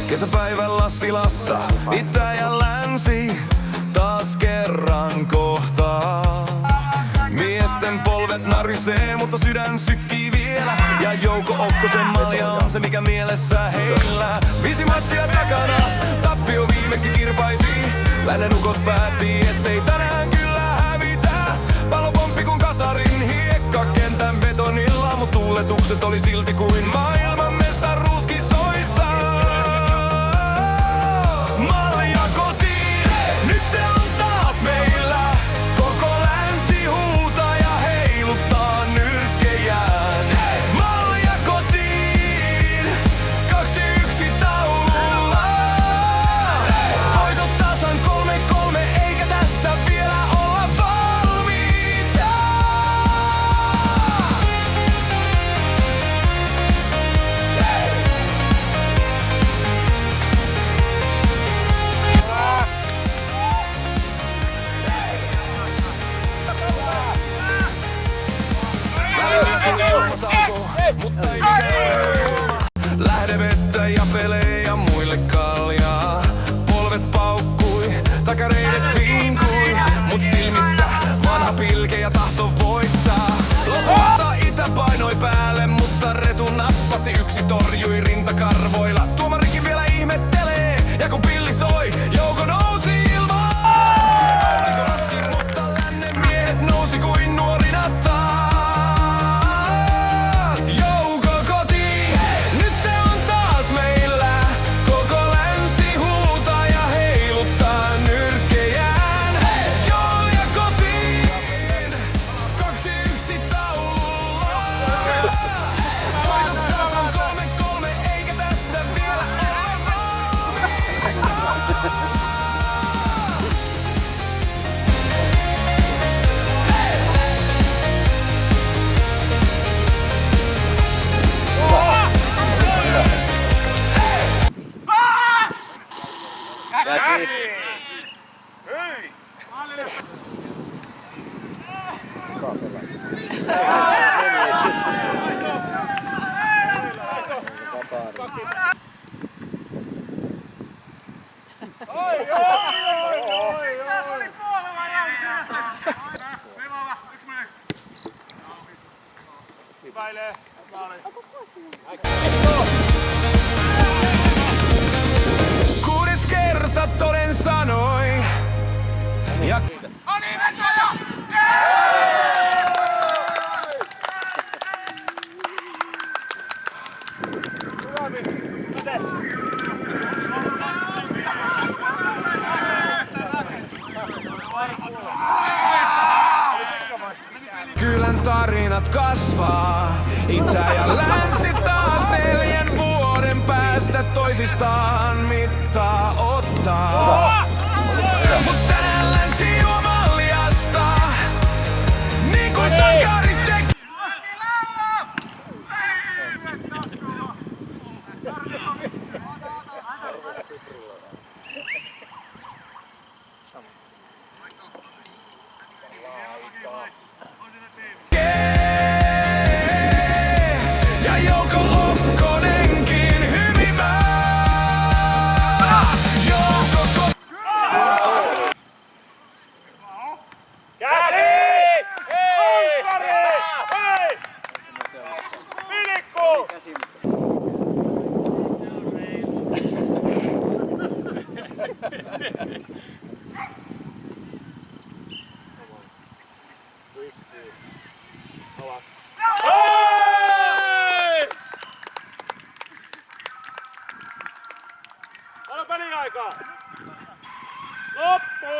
Kesäpäivän Lassilassa, itä ja länsi taas kerran kohtaa. Miesten polvet narisee, mutta sydän sykkii vielä. Ja Jouko Okkosen malja on se, mikä mielessä heillä. 5 matsia takana, tappio viimeksi kirpaisi. Lännen ukot päätti, ettei tänään kyllä hävitä. Pallopomppi kun kasarin hiekka kentän betonilla, mut tuuletukset oli silti kuin maailman mestaruus kisoissa. Malja kotiin, nyt se on taas meillä. Koko länsi huutaa ja heiluttaa nyrkkejään. Malja kotiin, 2-1 taululla. Voitot tasan 3-3, eikä tässä vielä olla valmiita. Lähdevettä ja pelejä muille kaljaa. Polvet paukkui, takareidet vinkui, mut silmissä vanha pilke ja tahto voittaa. Lopussa itä painoi päälle, mutta Retu nappasi, 1 torjui rintakarvoilla. Tuomarikin vielä ihmettelee, ja kun pilli soi, Jouko nousi ilmaan. Aurinko laski, mutta lännen miehet nousi kuin nuorina taas. Jouko kotiin, nyt se on taas meillä. Koko länsi huutaa ja heiluttaa nyrkkejään. Jouko kotiin, 2-1 taululla. Voitot tasan 3-3, eikä tässä vielä olla valmiita. Kuudes kerta toden sanoi. Ja kylän tarinat kasvaa. Itä ja länsi taas 4 vuoden päästä toisistaan mittaa ottaa. Mut tänään länsi juo maljasta, niin kuin sankarit teki. Ja Jouko Okkonenkin hymimää. Jouko Peliaikaa! Loppu!